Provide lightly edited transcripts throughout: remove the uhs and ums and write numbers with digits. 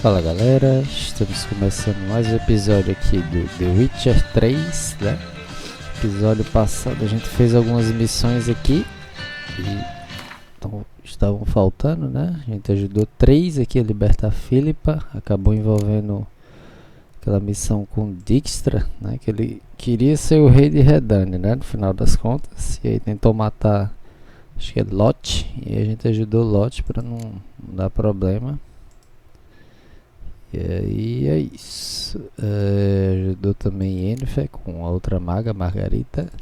Fala galera, estamos começando mais um episódio aqui do The Witcher 3, né? Episódio passado a gente fez algumas missões aqui e estavam faltando, né? A gente ajudou 3 aqui a libertar Philippa, acabou envolvendo aquela missão com Dijkstra, né? Que ele queria ser o rei de Redane, né? No final das contas, e aí tentou matar, acho que é Lot, e a gente ajudou Lot para não dar problema. E aí é isso. Ajudou também Yennefer com a outra maga, Margarita.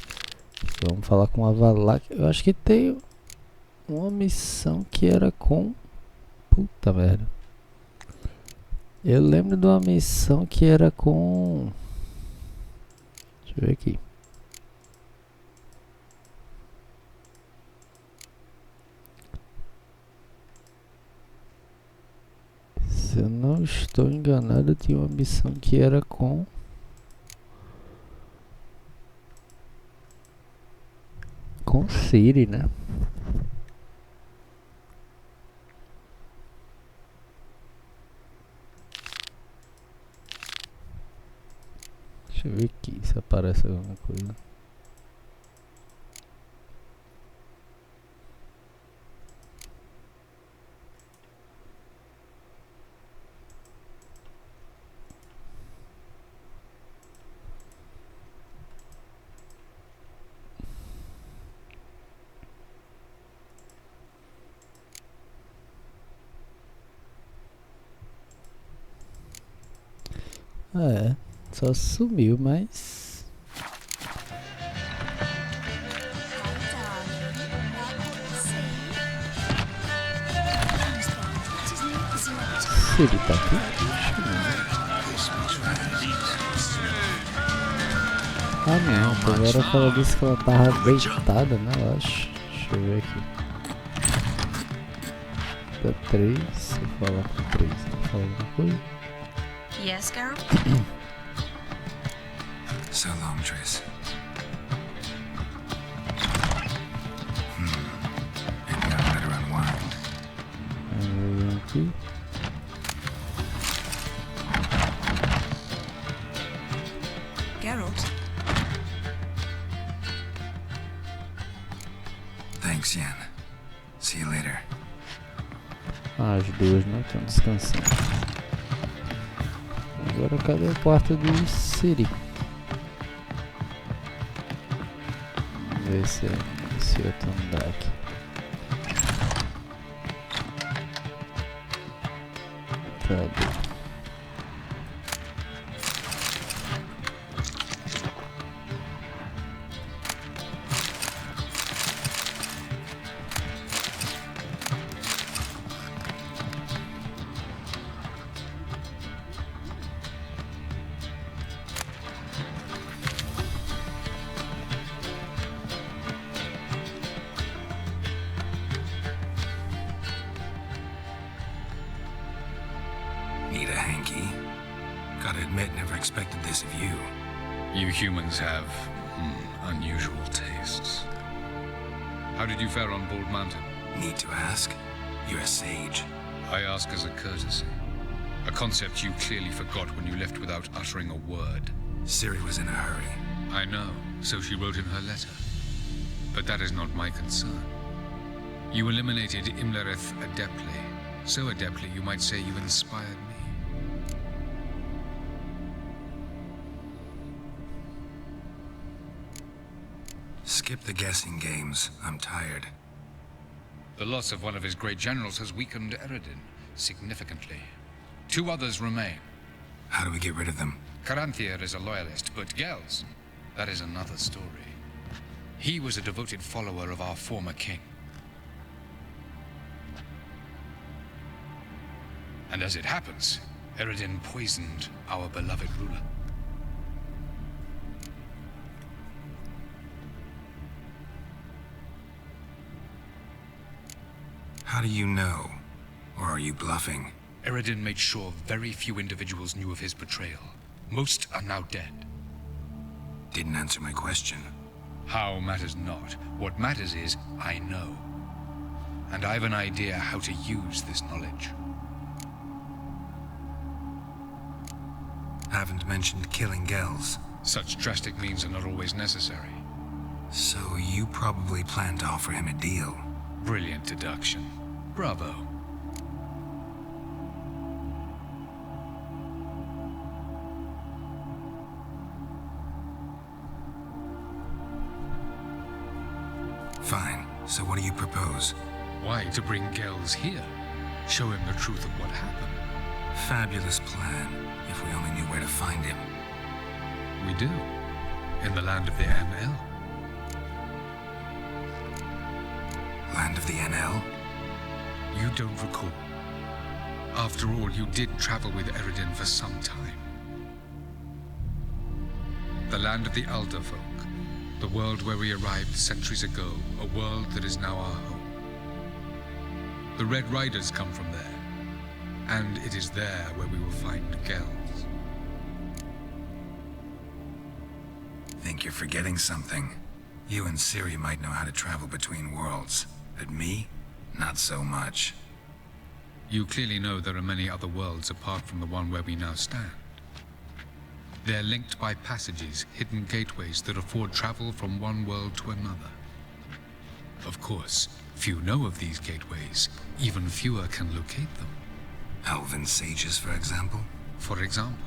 Vamos falar com a Valak. Eu acho que tem uma missão que era com... Puta merda. Eu lembro de uma missão que era com... Deixa eu ver aqui. Se eu não estou enganado, tinha uma missão que era com Ciri, né? Deixa eu ver aqui se aparece alguma coisa. Só sumiu, mas... Ciri tá aqui? Ah não, agora ela disse que ela tava deitada, né, eu acho. Deixa eu ver aqui. Tá 3, se eu falar com 3, tá falando alguma coisa? Yes, Geralt? So long, Triss. Maybe I better unwind. Aqui. Geralt? Thanks, Yen. See you later. Ah, as duas não estão descansando. Agora cadê o quarto de Ciri? Vamos ver se é esse outro andar aqui. Cadê? Need a hanky? Gotta admit, never expected this of you. You humans have unusual tastes. How did you fare on Bald Mountain? Need to ask? You're a sage. I ask as a courtesy. A concept you clearly forgot when you left without uttering a word. Ciri was in a hurry. I know, so she wrote in her letter. But that is not my concern. You eliminated Imlerith adeptly. So adeptly, you might say you inspired me. Skip the guessing games. I'm tired. The loss of one of his great generals has weakened Eredin significantly. 2 others remain. How do we get rid of them? Caranthier is a loyalist, but Gels, that is another story. He was a devoted follower of our former king. And as it happens, Eredin poisoned our beloved ruler. How do you know? Or are you bluffing? Eredin made sure very few individuals knew of his betrayal. Most are now dead. Didn't answer my question. How matters not. What matters is, I know. And I have an idea how to use this knowledge. haven't mentioned killing Gels. Such drastic means are not always necessary. So you probably plan to offer him a deal. Brilliant deduction. Bravo. Fine. So what do you propose? Why to bring Gels here? Show him the truth of what happened. Fabulous plan, if we only knew where to find him. We do. In the land of the NL. Land of the NL? You don't recall. After all, you did travel with Eridan for some time. The land of the Alder folk. The world where we arrived centuries ago. A world that is now our home. The Red Riders come from there. And it is there where we will find Gels. Think you're forgetting something. You and Ciri might know how to travel between worlds, but me? Not so much. You clearly know there are many other worlds apart from the one where we now stand. They're linked by passages, hidden gateways that afford travel from one world to another. Of course, few know of these gateways. Even fewer can locate them. Elven sages, for example? For example,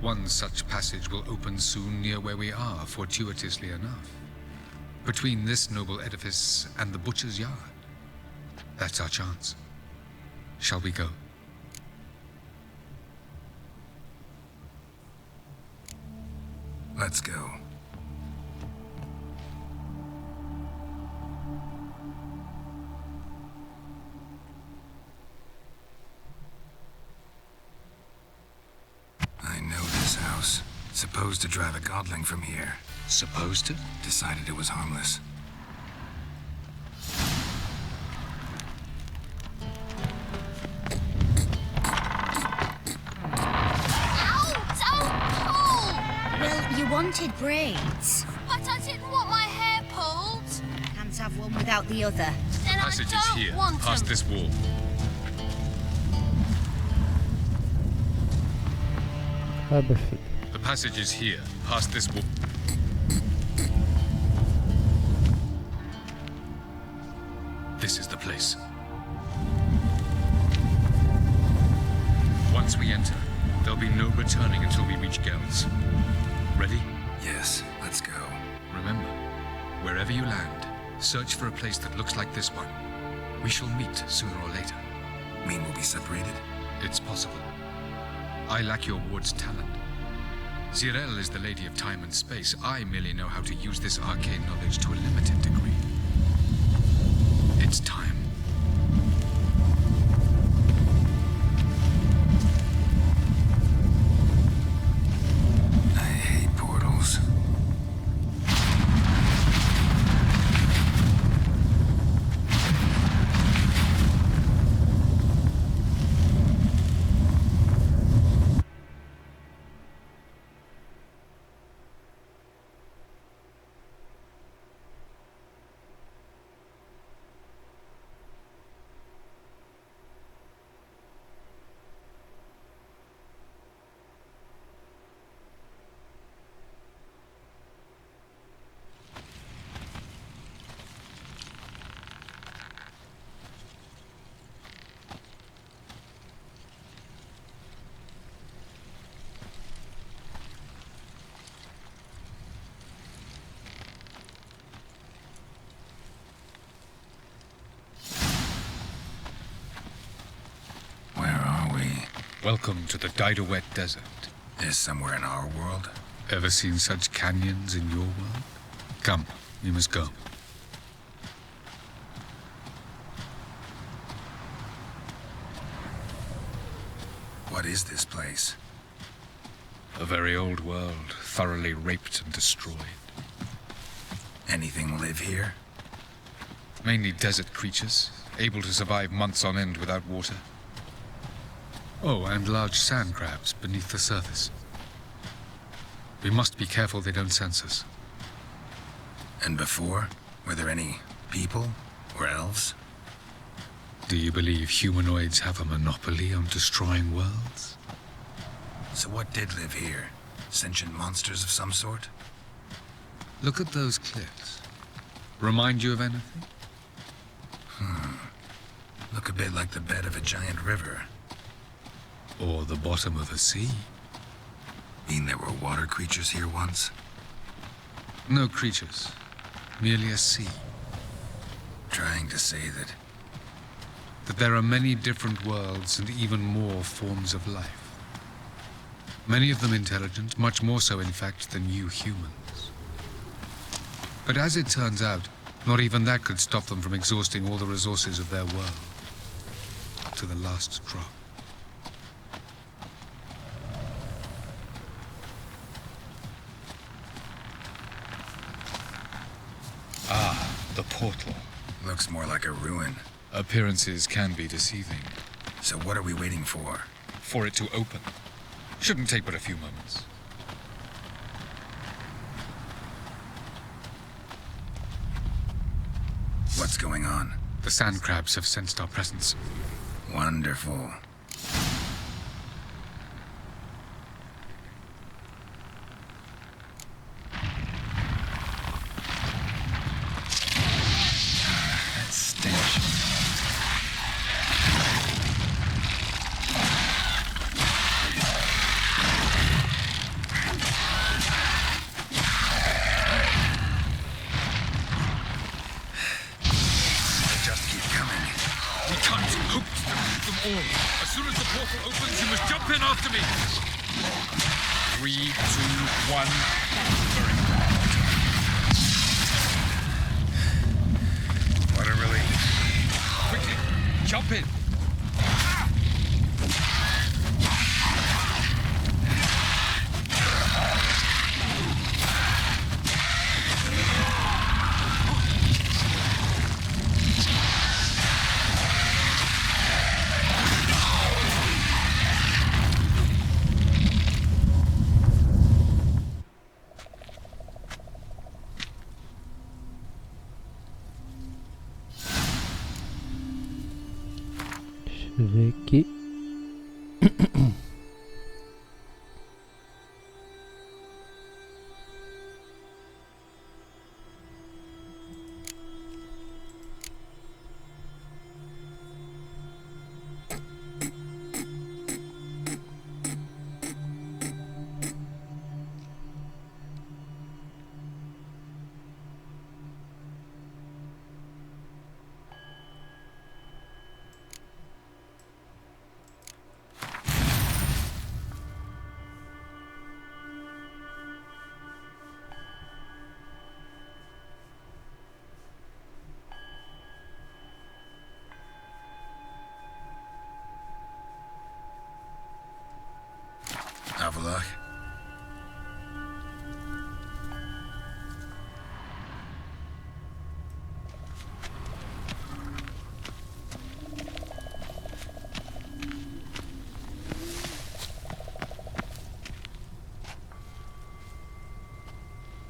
one such passage will open soon near where we are, fortuitously enough. Between this noble edifice and the butcher's yard. That's our chance. Shall we go? Let's go. I know this house. Supposed to drive a godling from here. Supposed to? Decided it was harmless. Well, you wanted braids. But I didn't want my hair pulled. Can't have one without the other. Then Passage I is don't here, want past them. this wall. Perfeito. The passage is here, past this wall. This is the place. Once we enter, there'll be no returning until we reach Gels. Ready? Yes, let's go. Remember, wherever you land, search for a place that looks like this one. We shall meet sooner or later. Mean we'll be separated? It's possible. I lack your ward's talent. Zirel is the lady of time and space. I merely know how to use this arcane knowledge to a limited degree. It's time. I hate portals. Welcome to the Didowet Desert. Is somewhere in our world? Ever seen such canyons in your world? Come, we must go. What is this place? A very old world, thoroughly raped and destroyed. Anything live here? Mainly desert creatures, able to survive months on end without water. Oh, and large sand crabs beneath the surface. We must be careful they don't sense us. And before? Were there any people or elves? Do you believe humanoids have a monopoly on destroying worlds? So what did live here? Sentient monsters of some sort? Look at those cliffs. Remind you of anything? Look a bit like the bed of a giant river. Or the bottom of a sea? Mean there were water creatures here once? No creatures. Merely a sea. Trying to say that... That there are many different worlds and even more forms of life. Many of them intelligent, much more so in fact than you humans. But as it turns out, not even that could stop them from exhausting all the resources of their world. To the last drop. Ah, the portal. Looks more like a ruin. Appearances can be deceiving. So what are we waiting for? For it to open. Shouldn't take but a few moments. What's going on? The sand crabs have sensed our presence. Wonderful. That stench. We can't hope to defeat them all. As soon as the portal opens, you must jump in after me. 3, 2, 1. Very good. What a relief. Quickly, jump in. Deixa eu ver aqui. Have a look.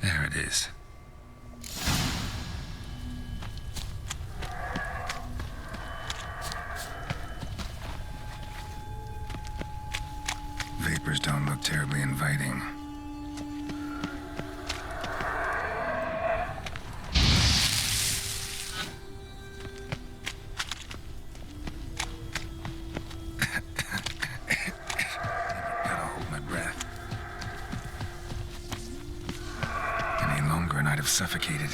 There it is. Vapors don't look terribly inviting. Gotta hold my breath. Any longer and I'd have suffocated.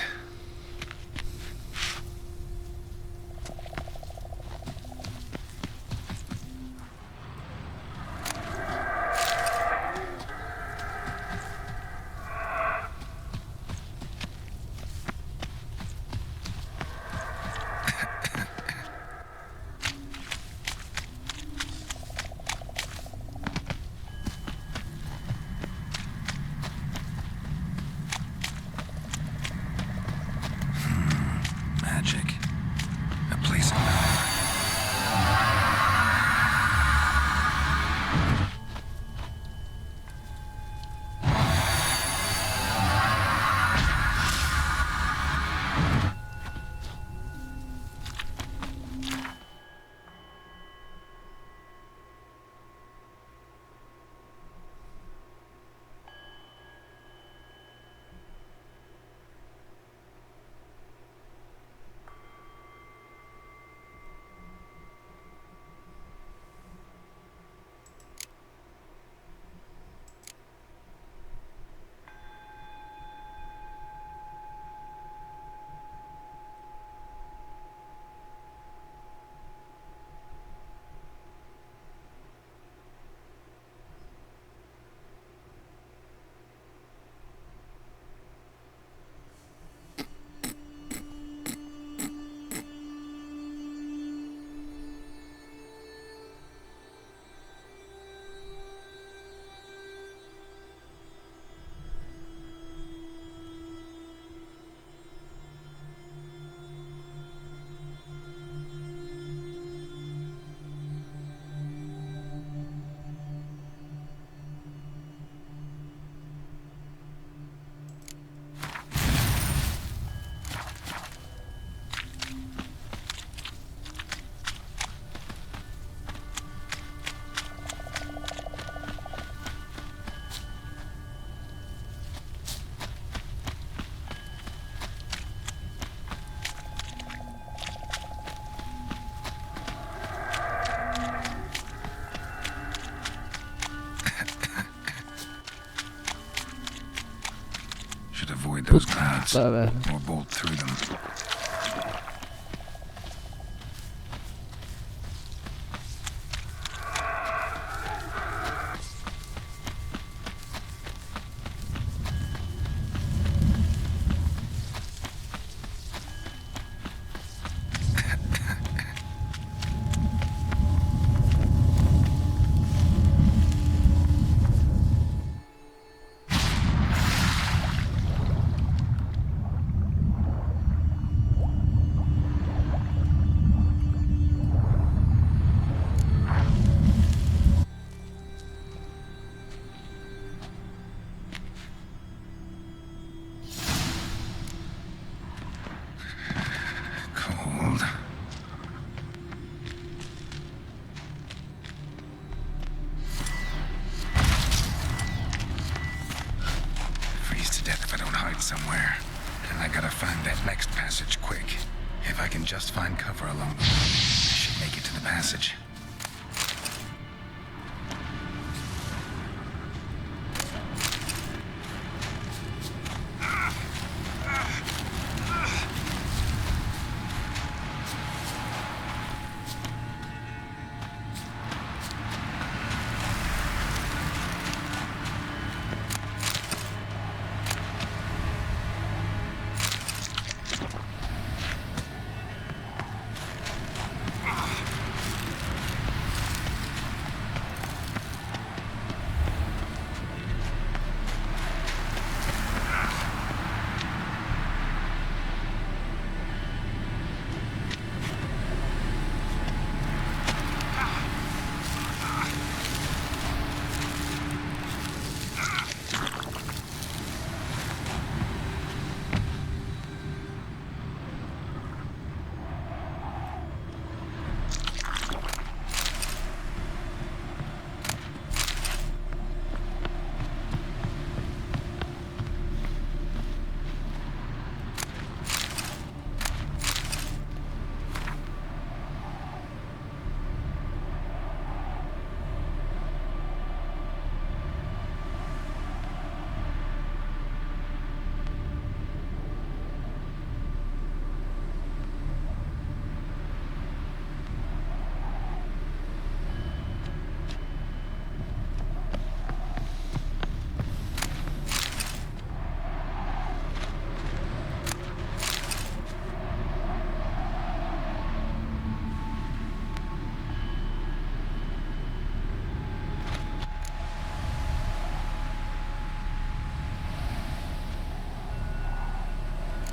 Puta merda. or bolt through them. Cold. Freeze to death if I don't hide somewhere. And I gotta find that next passage quick. If I can just find cover along the way, I should make it to the passage.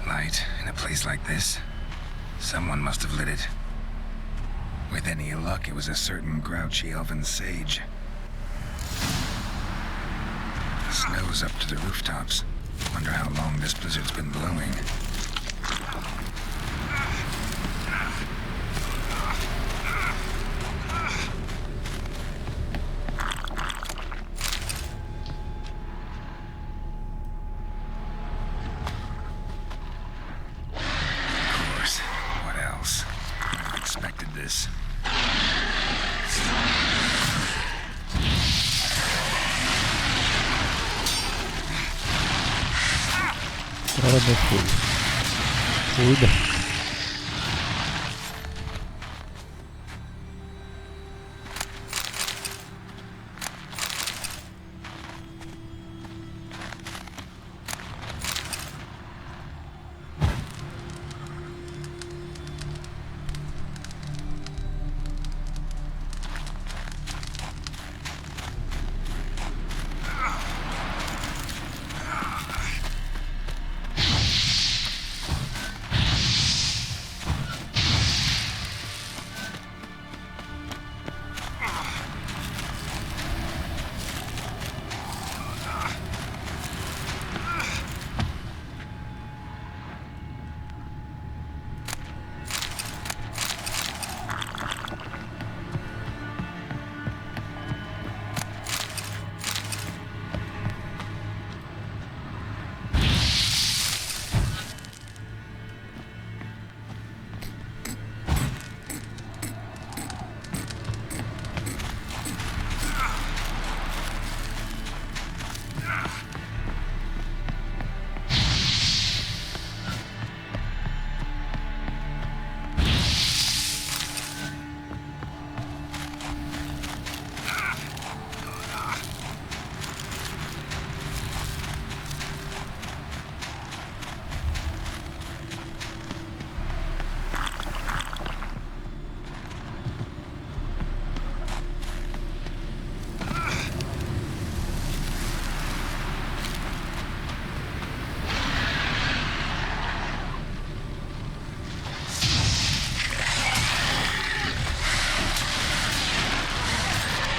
Light in a place like this. Someone must have lit it. With any luck, it was a certain grouchy elven sage. The snow's up to the rooftops. Wonder how long this blizzard's been blowing. Of course. What else? I expected this. Olha, meu filho. Cuida.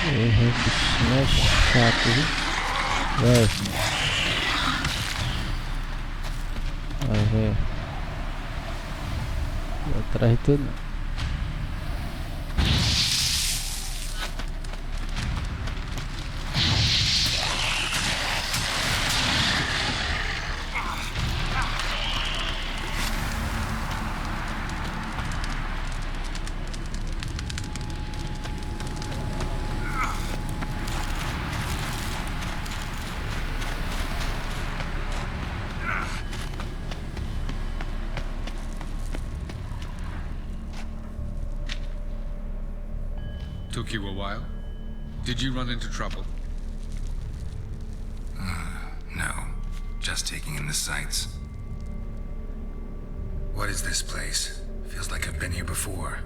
Bichinho é chato, viu? Vai. Vai ver. Vou atrás de tudo. Took you a while? Did you run into trouble? No. Just taking in the sights. What is this place? Feels like I've been here before.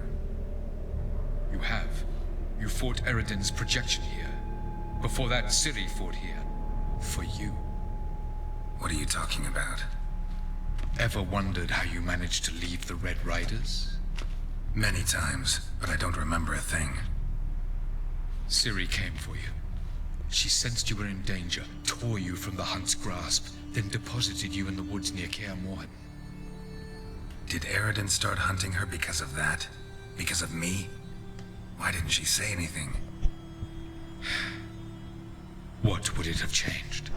You have. You fought Eridan's projection here. Before that, Ciri fought here. For you. What are you talking about? Ever wondered how you managed to leave the Red Riders? Many times, but I don't remember a thing. Ciri came for you. She sensed you were in danger, tore you from the Hunt's grasp, then deposited you in the woods near Kaer Morhen. Did Eridan start hunting her because of that? Because of me? Why didn't she say anything? What would it have changed?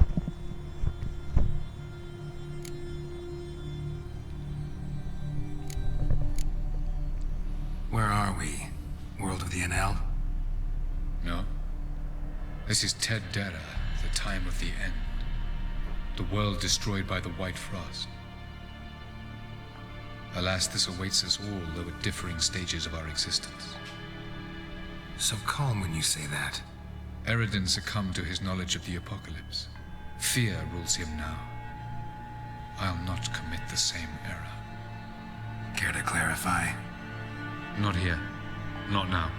Where are we? World of the NL? No. This is Ted Dera, the time of the end. The world destroyed by the White Frost. Alas, this awaits us all, though at differing stages of our existence. So calm when you say that. Eridan succumbed to his knowledge of the apocalypse. Fear rules him now. I'll not commit the same error. Care to clarify? Not here. Not now.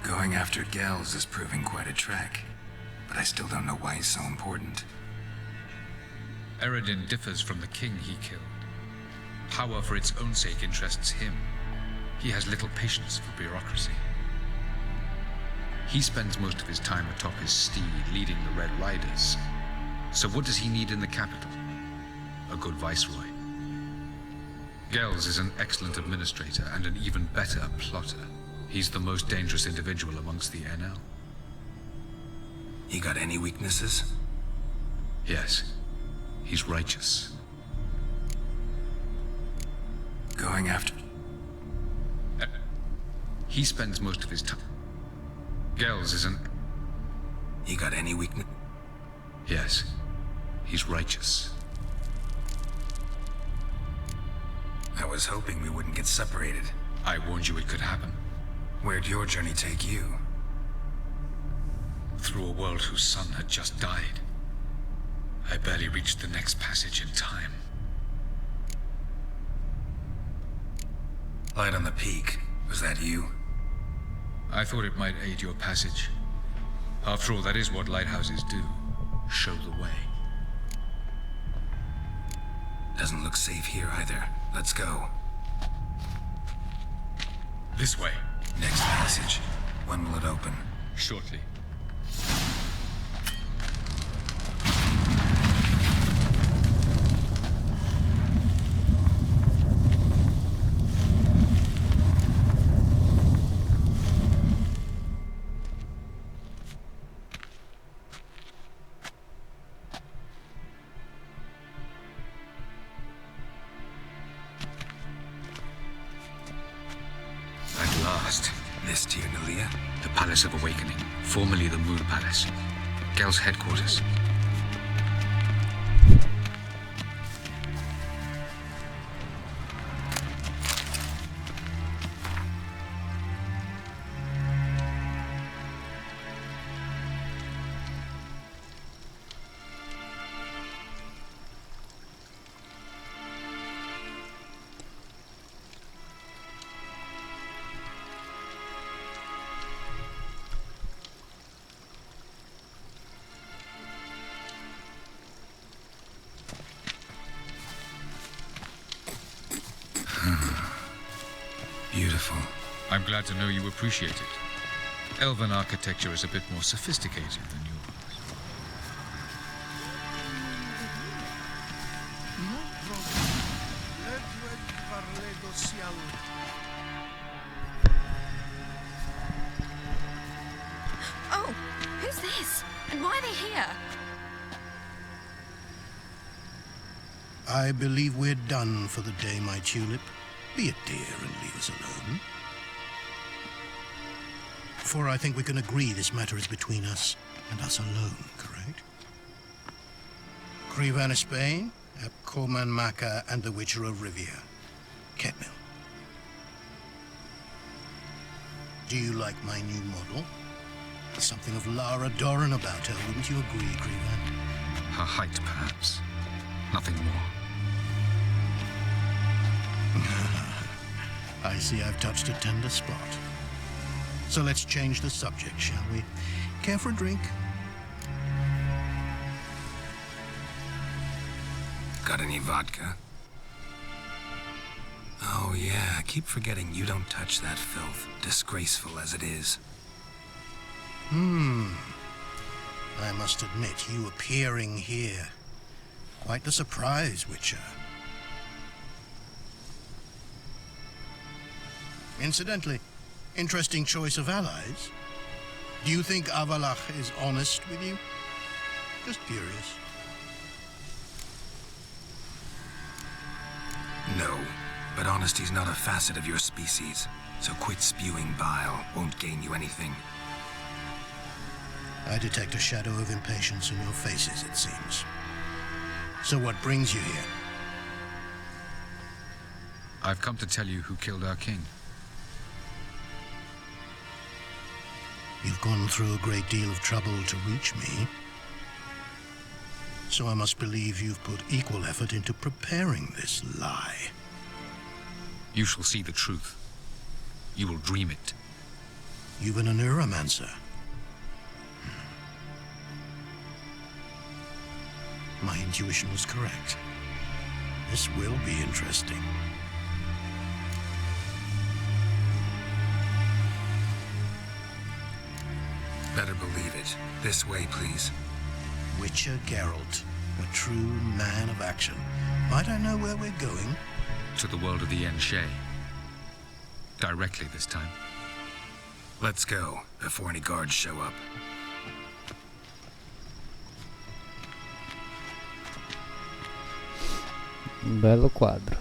Going after Gels is proving quite a trek, but I still don't know why he's so important. Eridan differs from the king he killed. Power for its own sake interests him. He has little patience for bureaucracy. He spends most of his time atop his steed leading the Red Riders. So what does he need in the capital? A good viceroy. Gels is an excellent administrator and an even better plotter. He's the most dangerous individual amongst the NL. He got any weaknesses? Yes. He's righteous. Going after... He spends most of his time... Gels is an... He got any weakness? Yes. He's righteous. I was hoping we wouldn't get separated. I warned you it could happen. Where'd your journey take you? Through a world whose son had just died. I barely reached the next passage in time. Light on the peak. Was that you? I thought it might aid your passage. After all, that is what lighthouses do. Show the way. Doesn't look safe here either. Let's go. This way. Next passage. When will it open? Shortly. At last. This Tyr Nalia? The Palace of Awakening, formerly the Moon Palace. Gel's headquarters. Beautiful. I'm glad to know you appreciate it. Elven architecture is a bit more sophisticated than yours. Oh, who's this? And why are they here? I believe we're done for the day, my tulip. Be a dear and leave us alone. For I think we can agree this matter is between us and us alone, correct? Crevan Spain, Ep Corman Maca, and the Witcher of Rivia. Ketmill. Do you like my new model? There's something of Lara Doran about her, wouldn't you agree, Crevan? Her height, perhaps. Nothing more. I see I've touched a tender spot. So let's change the subject, shall we? Care for a drink? Got any vodka? Oh yeah, I keep forgetting you don't touch that filth, disgraceful as it is. I must admit, you appearing here. Quite the surprise, Witcher. Incidentally, interesting choice of allies. Do you think Avalach is honest with you? Just curious. No, but honesty's not a facet of your species, so quit spewing bile won't gain you anything. I detect a shadow of impatience in your faces, it seems. So what brings you here? I've come to tell you who killed our king. You've gone through a great deal of trouble to reach me. So I must believe you've put equal effort into preparing this lie. You shall see the truth. You will dream it. You've been a neuromancer. My intuition was correct. This will be interesting. Better believe it. This way, please. Witcher Geralt, a true man of action. Might I know where we're going? To the world of the Enshay. Directly this time. Let's go, before any guards show up. Belo quadro.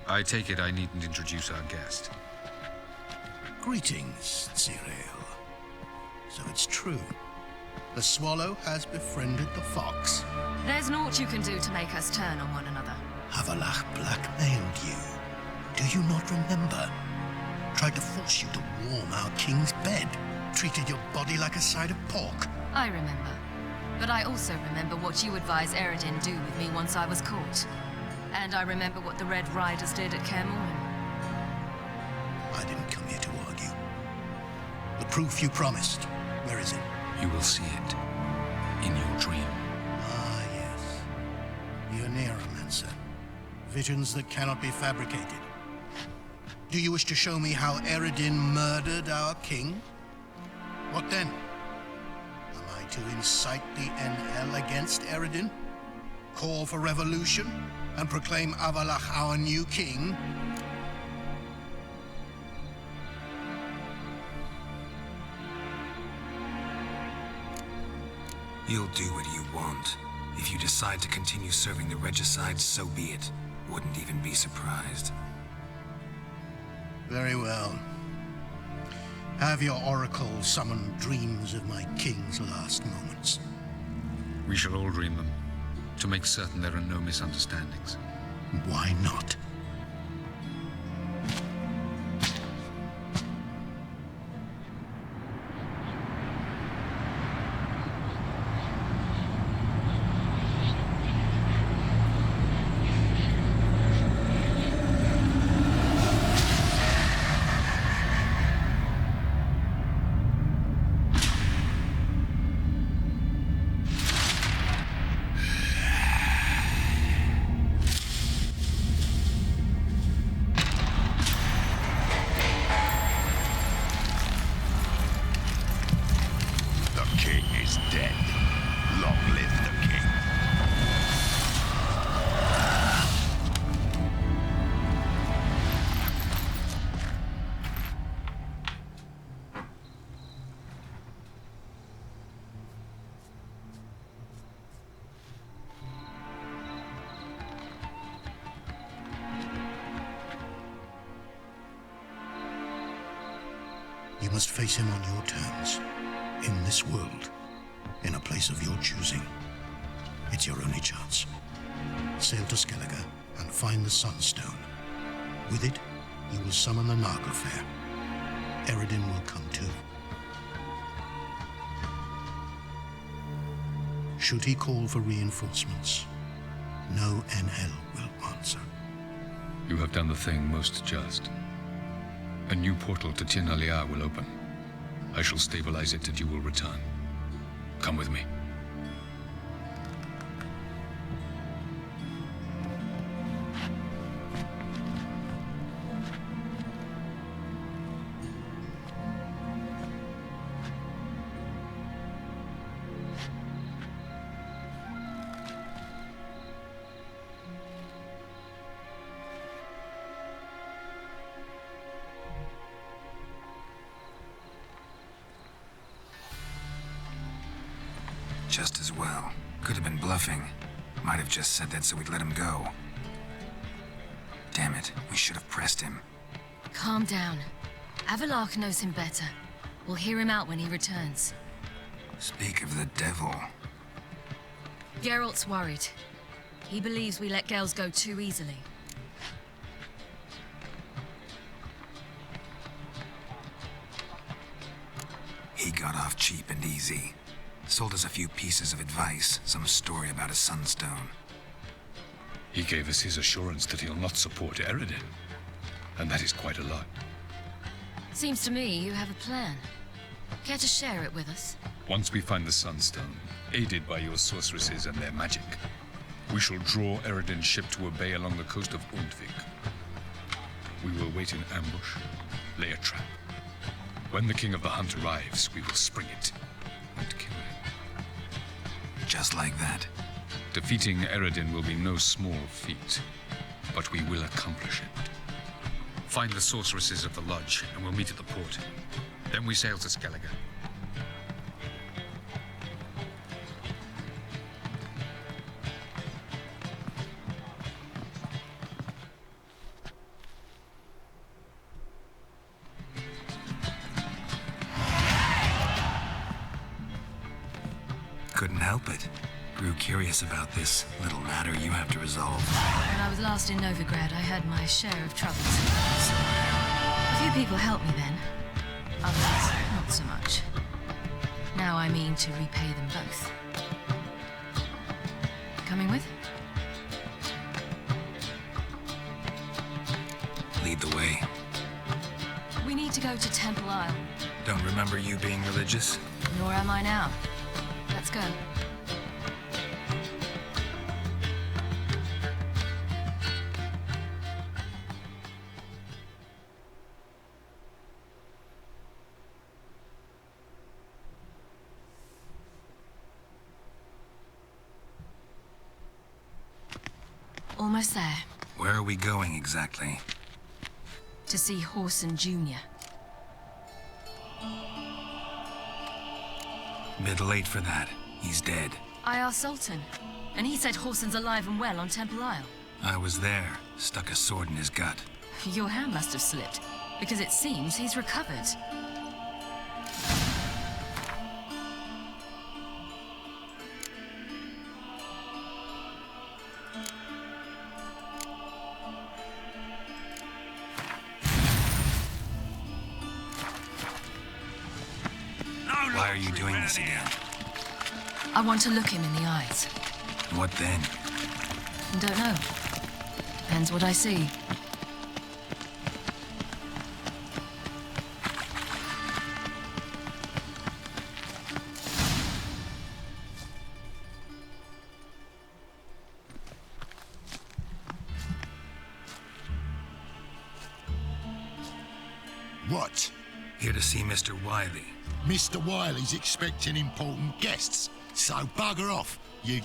I take it I needn't introduce our guest. Greetings, Cyril. So it's true. The swallow has befriended the fox. There's naught you can do to make us turn on one another. Havalach blackmailed you. Do you not remember? Tried to force you to warm our king's bed. Treated your body like a side of pork. I remember. But I also remember what you advised Eredin do with me once I was caught. And I remember what the Red Riders did at Kaer Morhen. I didn't come here to argue. The proof you promised, where is it? You will see it in your dream. Ah, yes. a neuromancer. Visions that cannot be fabricated. Do you wish to show me how Eredin murdered our king? What then? Am I to incite the NL against Eredin? Call for revolution? And proclaim Avalach our new king? You'll do what you want. If you decide to continue serving the regicide, so be it. Wouldn't even be surprised. Very well. Have your oracle summon dreams of my king's last moments. We shall all dream them, to make certain there are no misunderstandings. Why not? You must face him on your terms, in this world, in a place of your choosing. It's your only chance. Sail to Skellige and find the Sunstone. With it, you will summon the Nagelfair. Eredin will come too. Should he call for reinforcements, no NL will answer. You have done the thing most just. A new portal to Tir na will open. I shall stabilize it and you will return. Come with me. Just as well. Could have been bluffing. Might have just said that so we'd let him go. Damn it, we should have pressed him. Calm down. Avalach knows him better. We'll hear him out when he returns. Speak of the devil. Geralt's worried. He believes we let girls go too easily. He got off cheap and easy. Sold us a few pieces of advice, some story about a sunstone. He gave us his assurance that he'll not support Eredin. And that is quite a lot. Seems to me you have a plan. Care to share it with us? Once we find the Sunstone, aided by your sorceresses and their magic, we shall draw Eredin's ship to a bay along the coast of Undvik. We will wait in ambush, lay a trap. When the King of the Hunt arrives, we will spring it and kill him. Just like that. Defeating Eredin will be no small feat, but we will accomplish it. Find the sorceresses of the lodge, and we'll meet at the port. Then we sail to Skellige. Couldn't help it. Grew curious about this little matter you have to resolve. When I was last in Novigrad, I had my share of troubles. A few people helped me then. Others, not so much. Now I mean to repay them both. Coming with? Lead the way. We need to go to Temple Isle. Don't remember you being religious? Nor am I now. Let's go. Almost there. Where are we going exactly? To see Horson Jr. Bit late for that. He's dead. I asked Sultan, and he said Horson's alive and well on Temple Isle. I was there. Stuck a sword in his gut. Your hand must have slipped, because it seems he's recovered. Why are you doing this again? I want to look him in the eyes. What then? Don't know. Depends what I see. What? Here to see Mr. Wiley. Mr. Wiley's expecting important guests, so bugger off, you...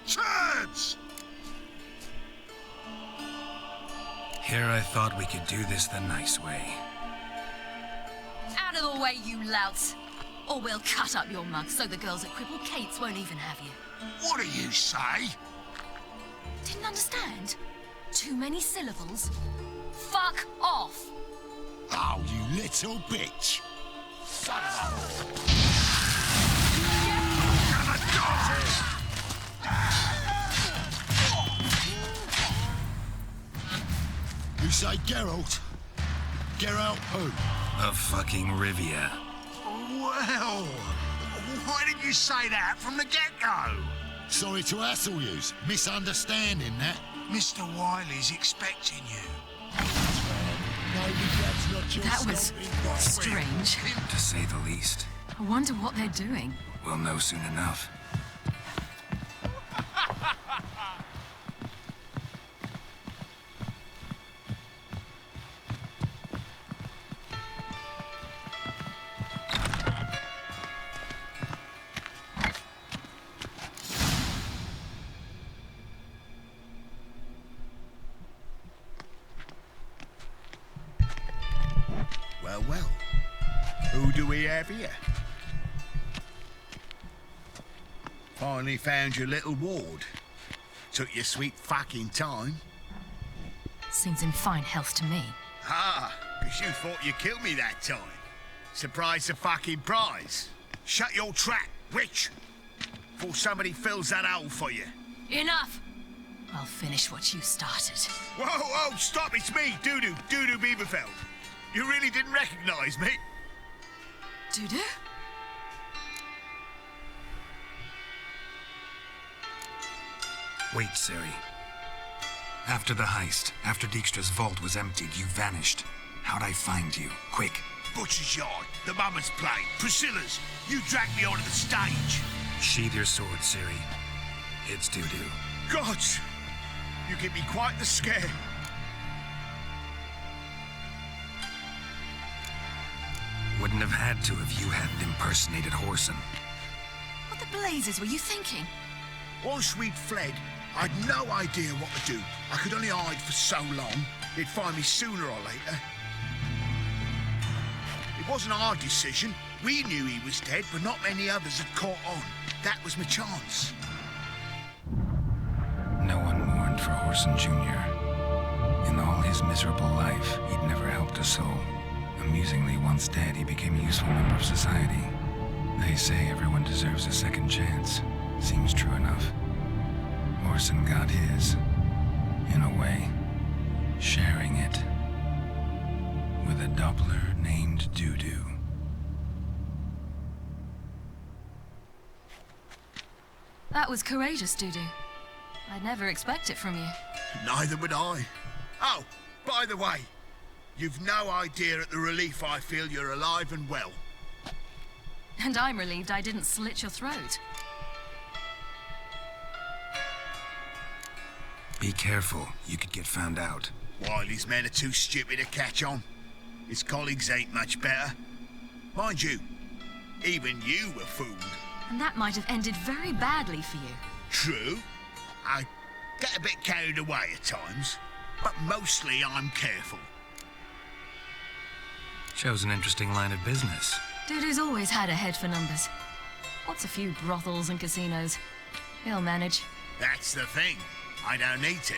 Turds! Here I thought we could do this the nice way. Out of the way, you louts! Or we'll cut up your mug so the girls at Cripple Kate's won't even have you. What do you say? Didn't understand? Too many syllables? Fuck off! Oh, you little bitch! Son of a... You say Geralt? Geralt who? Of fucking Rivia. Well, why didn't you say that from the get-go? Sorry to hassle yous. Misunderstanding that. Mr. Wiley's expecting you. That was strange. To say the least. I wonder what they're doing. We'll know soon enough. Well, who do we have here? Finally found your little ward. Took your sweet fucking time. Seems in fine health to me. Ah, because you thought you killed me that time. Surprise the fucking prize. Shut your trap, witch, before somebody fills that hole for you. Enough! I'll finish what you started. Whoa, stop, it's me, Dudu Beaverfeld. You really didn't recognize me? Dudu? Wait, Ciri. After the heist, after Dijkstra's vault was emptied, you vanished. How'd I find you? Quick. Butcher's Yard, the Mama's Play, Priscilla's. You dragged me onto the stage. Sheathe your sword, Ciri. It's Dudu. God, you give me quite the scare. Wouldn't have had to if you hadn't impersonated Horson. What the blazes were you thinking? Once we'd fled, I'd no idea what to do. I could only hide for so long. They'd find me sooner or later. It wasn't our decision. We knew he was dead, but not many others had caught on. That was my chance. No one mourned for Horson Jr. In all his miserable life, he'd never helped a soul. Amusingly, once dead, he became a useful member of society. They say everyone deserves a second chance. Seems true enough. Horson got his, in a way, sharing it with a doppler named Dudu. That was courageous, Dudu. I'd never expect it from you. Neither would I. Oh, by the way, you've no idea at the relief I feel you're alive and well. And I'm relieved I didn't slit your throat. Be careful, you could get found out. Wiley's men are too stupid to catch on. His colleagues ain't much better. Mind you, even you were fooled. And that might have ended very badly for you. True, I get a bit carried away at times, but mostly I'm careful. Shows an interesting line of business. Dude who's always had a head for numbers. What's a few brothels and casinos? He'll manage. That's the thing. I don't need to.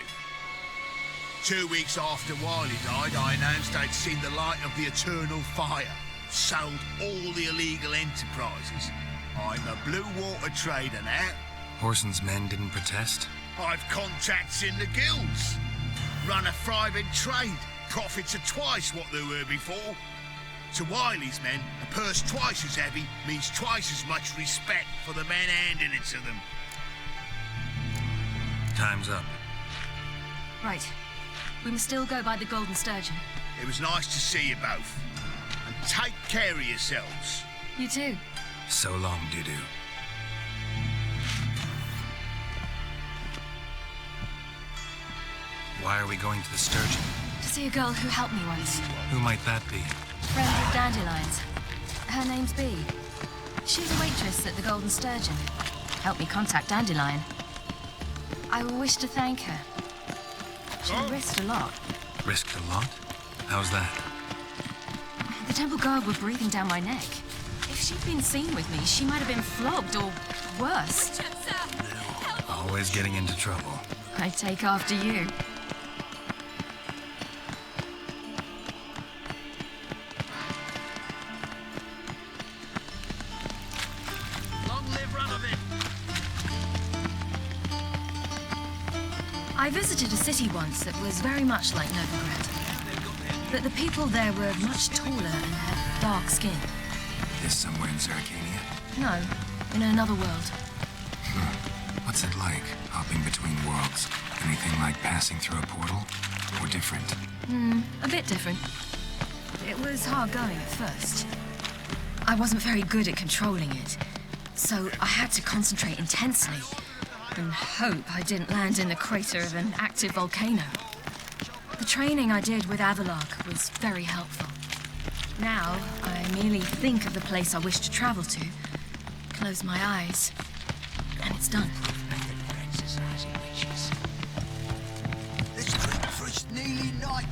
2 weeks after Wiley died, I announced I'd seen the light of the eternal fire. Sold all the illegal enterprises. I'm a blue water trader now. Horson's men didn't protest? I've contacts in the guilds. Run a thriving trade. Profits are twice what they were before. To Wiley's men, a purse twice as heavy means twice as much respect for the men handing it to them. Time's up. Right. We must still go by the Golden Sturgeon. It was nice to see you both. And take care of yourselves. You too. So long, Dudu. Why are we going to the Sturgeon? To see a girl who helped me once. Who might that be? Friend of Dandelion's. Her name's Bee. She's a waitress at the Golden Sturgeon. Helped me contact Dandelion. I wish to thank her. She risked a lot. Risked a lot? How's that? The temple guard were breathing down my neck. If she'd been seen with me, she might have been flogged or worse. Always getting into trouble. I take after you. Long live Radovid. I visited a city once that was very much like Novigrad. But the people there were much taller and had dark skin. This somewhere in Zeracania? No, in another world. What's it like, hopping between worlds? Anything like passing through a portal? Or different? A bit different. It was hard going at first. I wasn't very good at controlling it, so I had to concentrate intensely and hope I didn't land in the crater of an active volcano. The training I did with Avalark was very helpful. Now, I merely think of the place I wish to travel to, close my eyes, and it's done. This trip for its nearly night.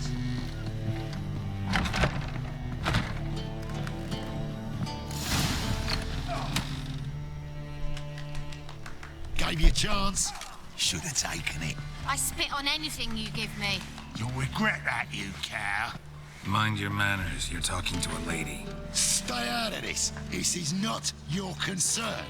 Gave you a chance. Should have taken it. I spit on anything you give me. You'll regret that, you cow. Mind your manners, you're talking to a lady. Stay out of this. This is not your concern.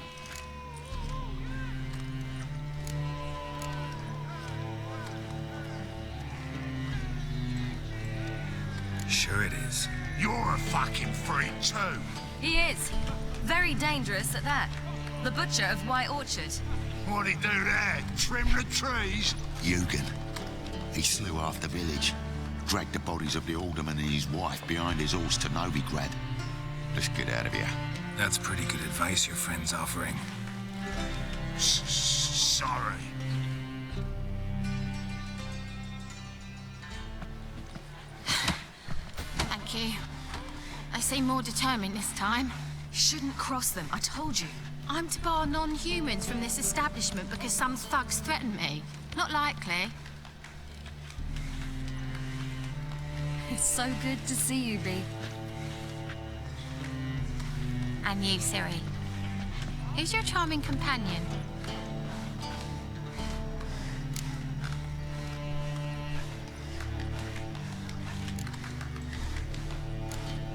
Sure it is. You're a fucking freak too. He is. Very dangerous at that. The butcher of White Orchard. What'd he do there? Trim the trees? Eugen. He slew half the village. Dragged the bodies of the alderman and his wife behind his horse to Novigrad. Let's get out of here. That's pretty good advice your friend's offering. Sorry. Thank you. They seem more determined this time. You shouldn't cross them, I told you. I'm to bar non-humans from this establishment because some thugs threaten me. Not likely. It's so good to see you, Bee. And you, Ciri. Who's your charming companion?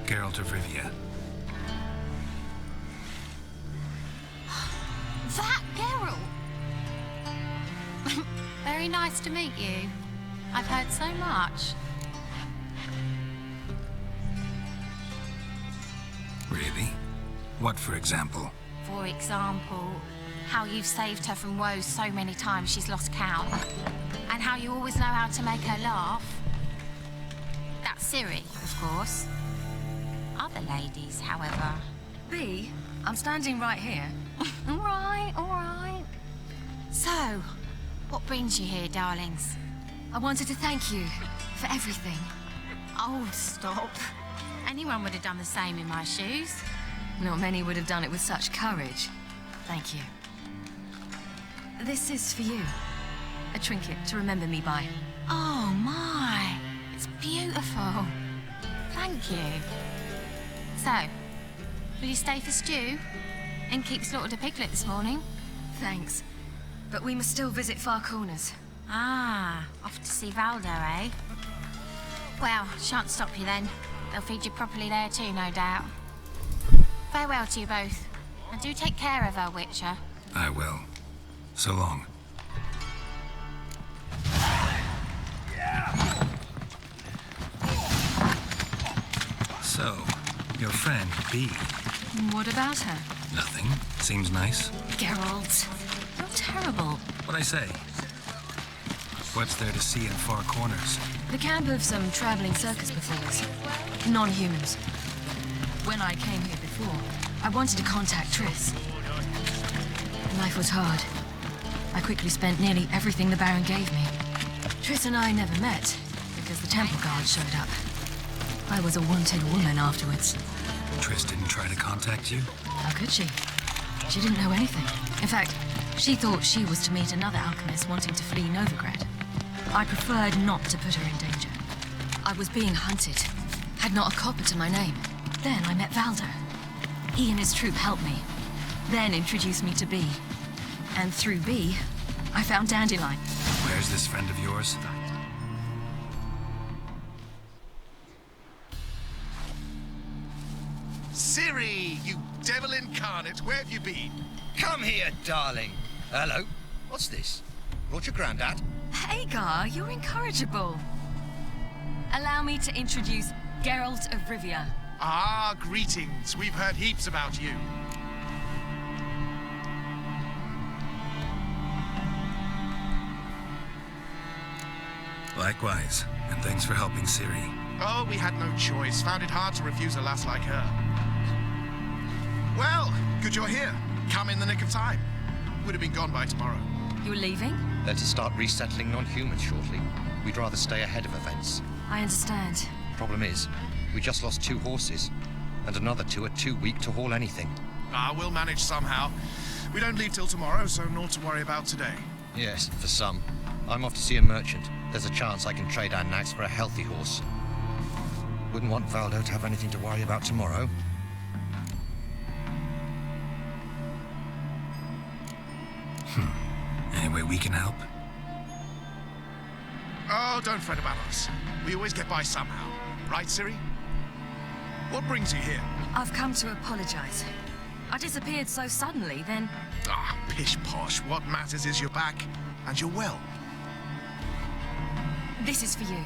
Geralt of Rivia. That Geralt! Very nice to meet you. I've heard so much. Really? What, for example? For example, how you've saved her from woes so many times she's lost count. And how you always know how to make her laugh. That's Ciri, of course. Other ladies, however... Bee, I'm standing right here. All right. So, what brings you here, darlings? I wanted to thank you for everything. Oh, stop. Anyone would have done the same in my shoes. Not many would have done it with such courage. Thank you. This is for you. A trinket to remember me by. Oh my, it's beautiful. Thank you. So, will you stay for stew? Innkeep slaughtered a piglet this morning. Thanks. But we must still visit Far Corners. Ah, off to see Valdo, eh? Well, shan't stop you then. They'll feed you properly there too, no doubt. Farewell to you both. And do take care of her, Witcher. I will. So long. So, your friend, B. What about her? Nothing. Seems nice. Geralt. You're terrible. What'd I say? What's there to see in Far Corners? The camp of some traveling circus performers. Non-humans. When I came here before, I wanted to contact Triss. Life was hard. I quickly spent nearly everything the Baron gave me. Triss and I never met, because the temple guard showed up. I was a wanted woman afterwards. Triss didn't try to contact you? How could she? She didn't know anything. In fact, she thought she was to meet another alchemist wanting to flee Novigrad. I preferred not to put her in danger. I was being hunted. Had not a copper to my name. Then I met Valdo. He and his troop helped me. Then introduced me to B. And through B, I found Dandelion. Where's this friend of yours? Ciri, you devil incarnate, where have you been? Come here, darling. Hello. What's this? Brought your granddad? Hagar, you're incorrigible. Allow me to introduce Geralt of Rivia. Ah, greetings. We've heard heaps about you. Likewise, and thanks for helping Ciri. Oh, we had no choice. Found it hard to refuse a lass like her. Well, good you're here. Come in the nick of time. Would have been gone by tomorrow. You're leaving? They're to start resettling non-humans shortly. We'd rather stay ahead of events. I understand. Problem is, we just lost 2 horses, and another 2 are too weak to haul anything. Ah, we'll manage somehow. We don't leave till tomorrow, so naught to worry about today. Yes, for some. I'm off to see a merchant. There's a chance I can trade our nags for a healthy horse. Wouldn't want Valdo to have anything to worry about tomorrow. Any way we can help? Oh, don't fret about us. We always get by somehow. Right, Ciri? What brings you here? I've come to apologize. I disappeared so suddenly, then... Ah, pish-posh. What matters is you're back, and you're well. This is for you.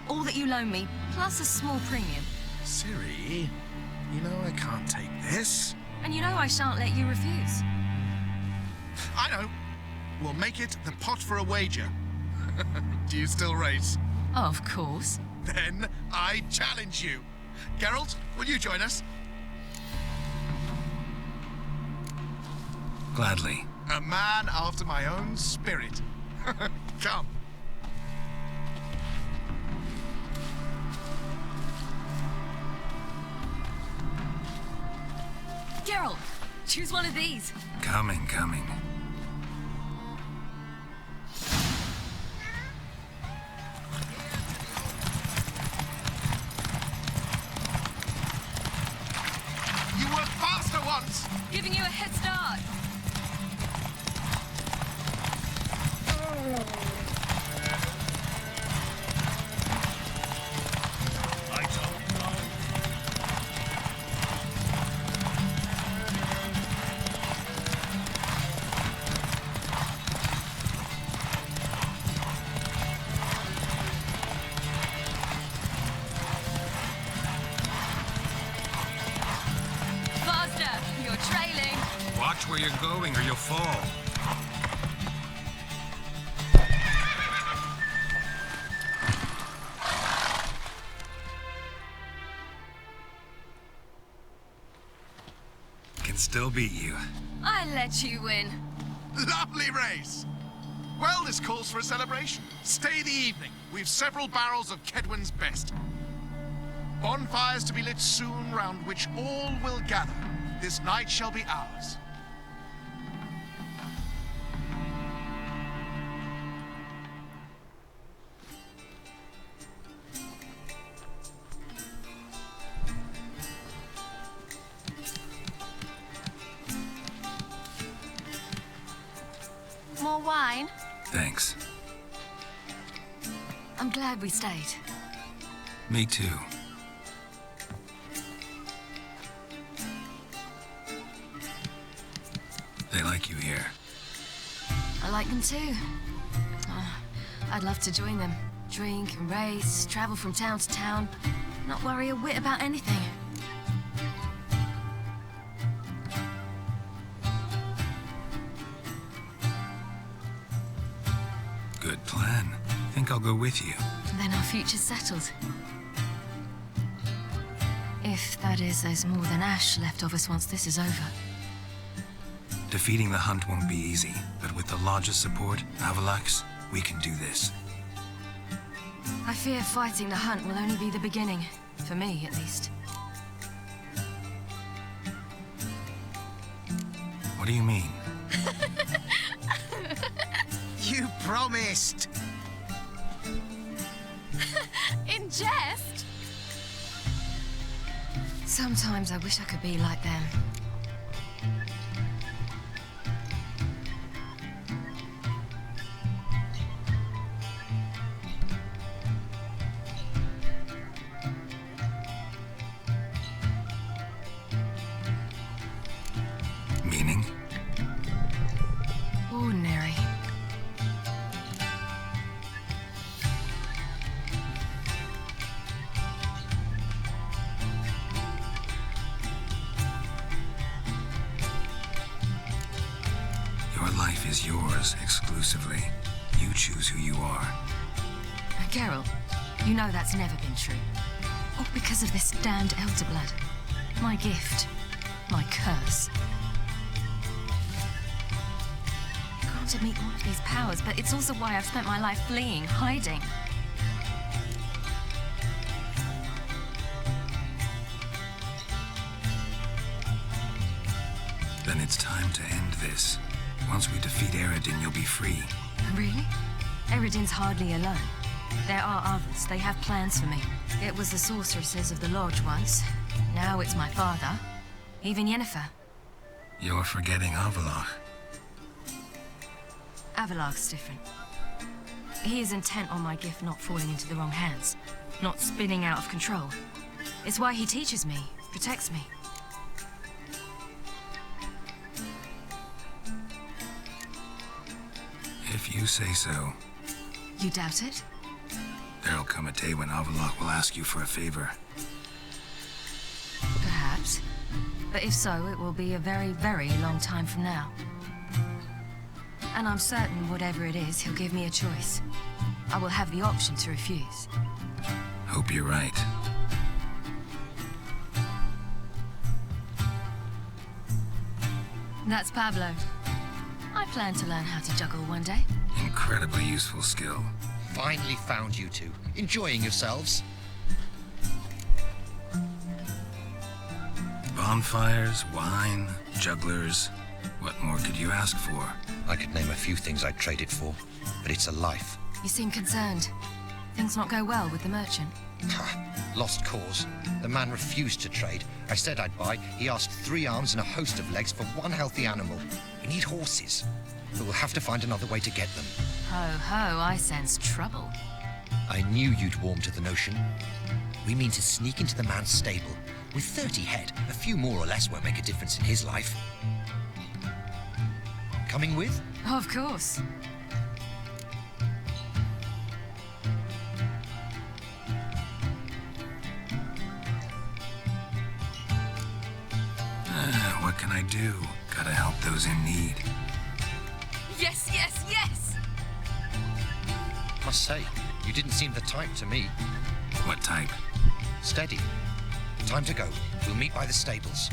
All that you loan me, plus a small premium. Ciri, you know I can't take this. And you know I shan't let you refuse. I know. We'll make it the pot for a wager. Do you still race? Of course. Then I challenge you. Geralt, will you join us? Gladly. A man after my own spirit. Come. Geralt, choose one of these. Coming. You were faster once. Giving you a head start. Faster, you're trailing. Watch where you're going or you'll fall. Can still beat you. I let you win. Lovely race. Well, this calls for a celebration. Stay the evening. We've several barrels of Kedwen's best. Bonfires to be lit soon, round which all will gather. This night shall be ours. More wine? Thanks. I'm glad we stayed. Me too. They like you here. I like them too. I'd love to join them. Drink and race, travel from town to town. Not worry a whit about anything. Good plan. Think I'll go with you. Then our future's settled. If, that is, there's more than ash left of us once this is over. Defeating the hunt won't be easy, but with the Lodge's support, Avalax, we can do this. I fear fighting the hunt will only be the beginning. For me, at least. What do you mean? You promised! In jest? Sometimes I wish I could be like them. Meaning? Ordinary. Your life is yours exclusively. You choose who you are. Geralt, you know that's never been true. All because of this damned elder blood. My gift. My curse. Granted me all of these powers, but it's also why I've spent my life fleeing, hiding. Then it's time to end this. Once we defeat Eredin, you'll be free. Really? Eredin's hardly alone. There are others. They have plans for me. It was the sorceresses of the Lodge once. Now it's my father. Even Yennefer. You're forgetting Avalach. Avalach's different. He is intent on my gift not falling into the wrong hands. Not spinning out of control. It's why he teaches me, protects me. If you say so. You doubt it? There'll come a day when Avalach will ask you for a favor. Perhaps. But if so, it will be a very, very long time from now. And I'm certain whatever it is, he'll give me a choice. I will have the option to refuse. Hope you're right. That's Pablo. I plan to learn how to juggle one day. Incredibly useful skill. Finally found you two. Enjoying yourselves? Bonfires, wine, jugglers. What more could you ask for? I could name a few things I'd trade it for, but it's a life. You seem concerned. Things not go well with the merchant? Lost cause. The man refused to trade. I said I'd buy. He asked 3 arms and a host of legs for one healthy animal. We need horses, but we'll have to find another way to get them. Ho ho, I sense trouble. I knew you'd warm to the notion. We mean to sneak into the man's stable. With 30 head, a few more or less won't make a difference in his life. Coming with? Of course. What can I do? Gotta help those in need. Yes, yes, yes! Must say, you didn't seem the type to me. What type? Steady. Time to go. We'll meet by the stables.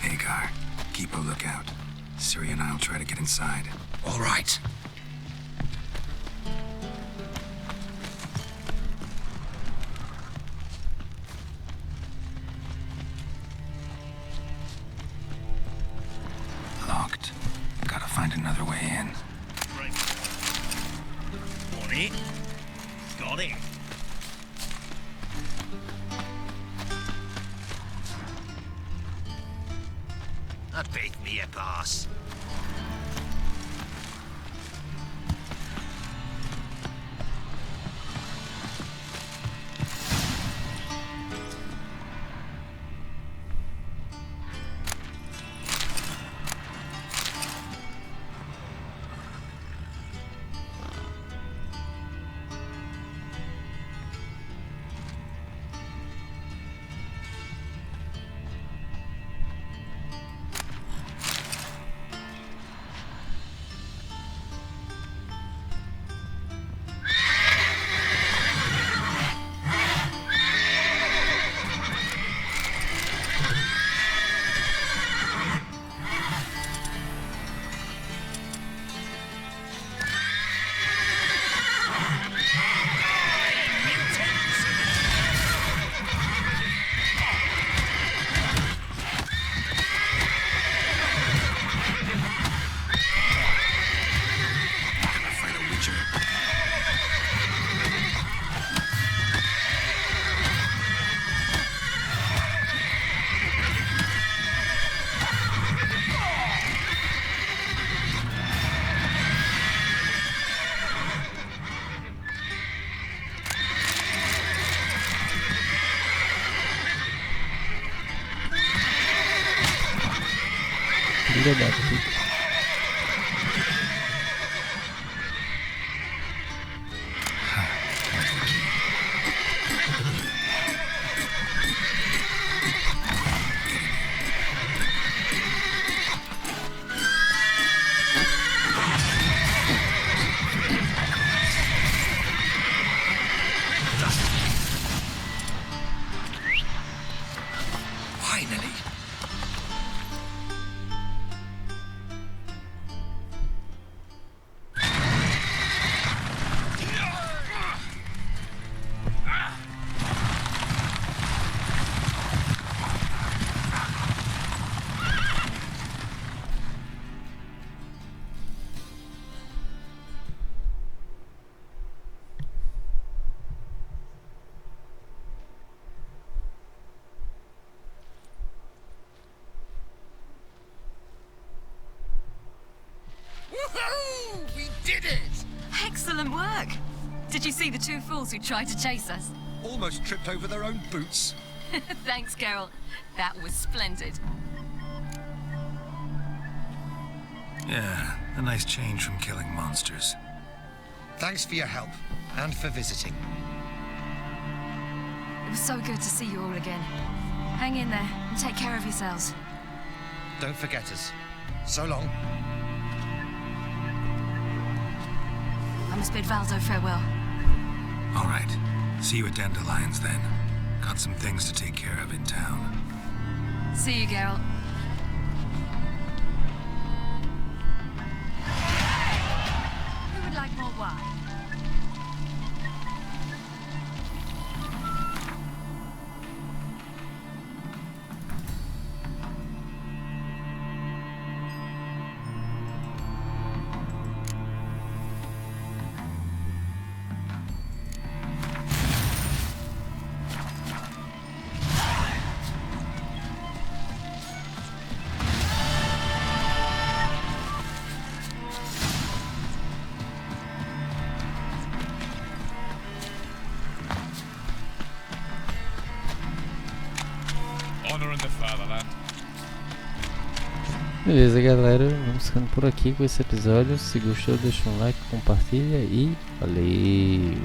Hagar, keep a lookout. Ciri and I'll try to get inside. All right. you pass. Filha da puta. Finally. Woohoo! We did it! Excellent work! Did you see the two fools who tried to chase us? Almost tripped over their own boots. Thanks, Carol. That was splendid. Yeah, a nice change from killing monsters. Thanks for your help and for visiting. It was so good to see you all again. Hang in there and take care of yourselves. Don't forget us. So long. I must bid Valdo farewell. All right. See you at Dandelions then. Got some things to take care of in town. See you, Geralt. Who would like more wine? Honor in the fatherland. Beleza, galera, vamos ficando por aqui com esse episódio. Se gostou, deixa um like, compartilha e valeu!